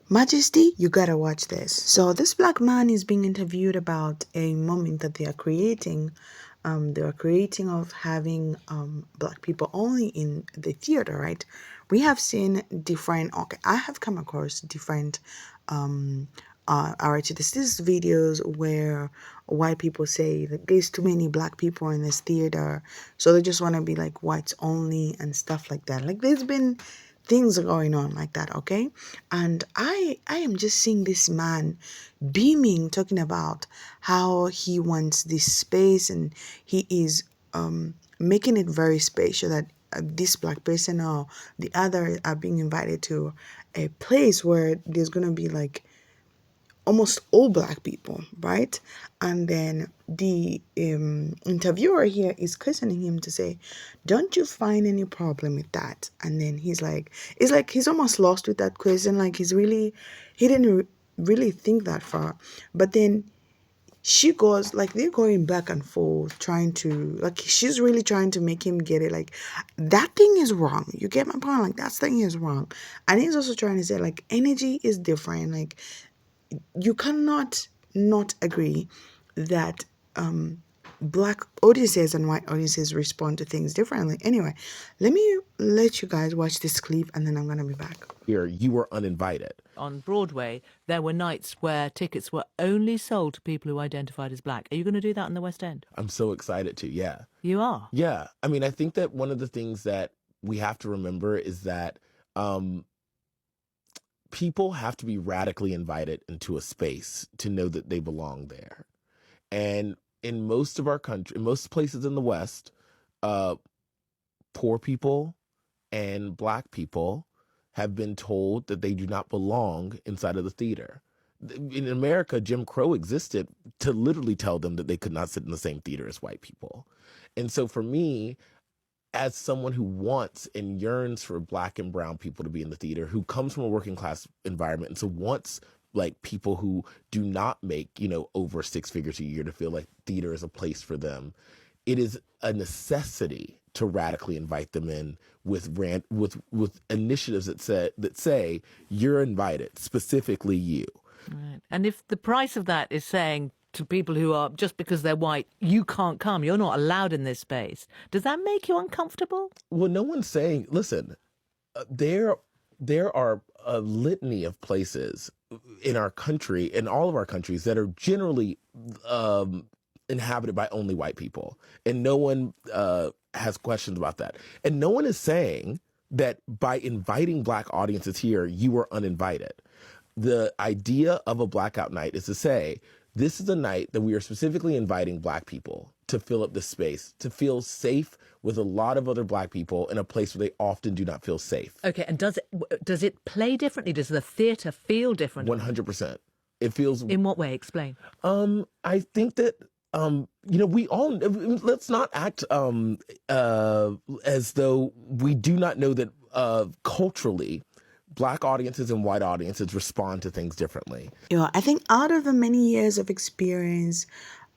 Majesty, you gotta watch this. So this black man is being interviewed about a moment that they are creating. They are creating of having black people only in the theater, right? We have seen different. Okay, I have come across different. Alright, this is videos where white people say that there's too many black people in this theater, so they just want to be like whites only and stuff like that. Like there's been things are going on like that, okay? And I am just seeing this man beaming, talking about how he wants this space, and he is making it very special that this black person or the other are being invited to a place where there's gonna be like almost all black people, right? And then the interviewer here is questioning him to say, don't you find any problem with that? And then he's like, it's like he's almost lost with that question. Like he didn't really think that far. But then she goes, like they're going back and forth trying to, like she's really trying to make him get it, like that thing is wrong, you get my point, like that thing is wrong. And he's also trying to say like energy is different, like you cannot not agree that black audiences and white audiences respond to things differently. Anyway, let me let you guys watch this clip and then I'm gonna be back. Here, you were uninvited. On Broadway, there were nights where tickets were only sold to people who identified as black. Are you going to do that in the West End? I'm so excited to, yeah. You are? Yeah. I mean, I think that one of the things that we have to remember is that people have to be radically invited into a space to know that they belong there. And in most of our country, in most places in the West, poor people and black people have been told that they do not belong inside of the theater. In America, Jim Crow existed to literally tell them that they could not sit in the same theater as white people. And so for me, as someone who wants and yearns for black and brown people to be in the theater, who comes from a working class environment, and so wants like people who do not make, over six figures a year to feel like theater is a place for them, it is a necessity to radically invite them in with initiatives that say you're invited, specifically you. Right. And if the price of that is saying to people who are, just because they're white, you can't come, you're not allowed in this space, does that make you uncomfortable? Well, no one's saying, listen, there are a litany of places in our country, in all of our countries, that are generally inhabited by only white people, and no one has questions about that. And no one is saying that by inviting black audiences here, you were uninvited. The idea of a blackout night is to say, this is a night that we are specifically inviting black people to fill up the space, to feel safe with a lot of other black people in a place where they often do not feel safe. Okay, and does it play differently? Does the theatre feel different? 100%. It feels... In what way? Explain. I think that we all, let's not act as though we do not know that culturally, black audiences and white audiences respond to things differently. I think out of the many years of experience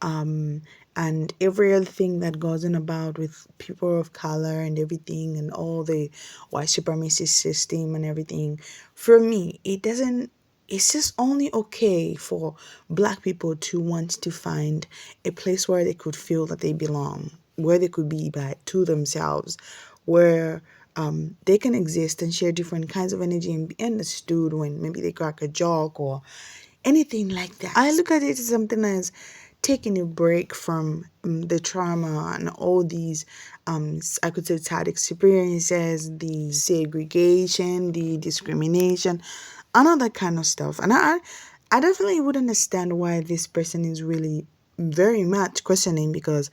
and every other thing that goes on about with people of color and everything and all the white supremacy system and everything, for me, it's just only okay for black people to want to find a place where they could feel that they belong, where they could be to themselves, where they can exist and share different kinds of energy and be understood when maybe they crack a joke or anything like that. I look at it as something as taking a break from the trauma and all these, I could say, sad experiences, the segregation, the discrimination, and all that kind of stuff. And I definitely would understand why this person is really very much questioning, because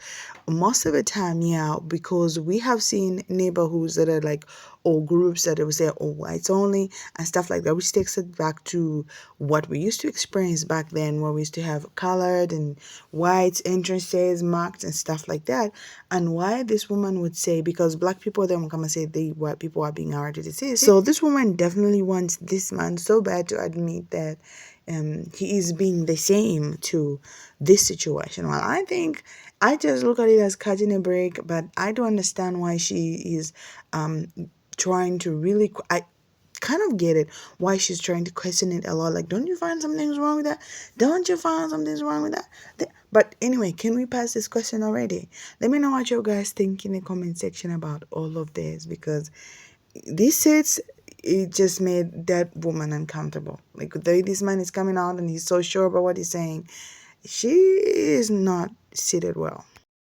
most of the time, because we have seen neighborhoods that are like, or groups that will say, oh, whites only and stuff like that, which takes it back to what we used to experience back then, where we used to have colored and white entrances marked and stuff like that. And why this woman would say, because black people then will come and say the white people are being already deceased. So this woman definitely wants this man so bad to admit that he is being the same to this situation. Well, I think I just look at it as catching a break, but I don't understand why she is trying to really. kind of get it why she's trying to question it a lot. Like, don't you find something's wrong with that? Don't you find something's wrong with that? But anyway, can we pass this question already? Let me know what you guys think in the comment section about all of this, because this sits, it just made that woman uncomfortable. Like, this man is coming out and he's so sure about what he's saying. She is not seated well.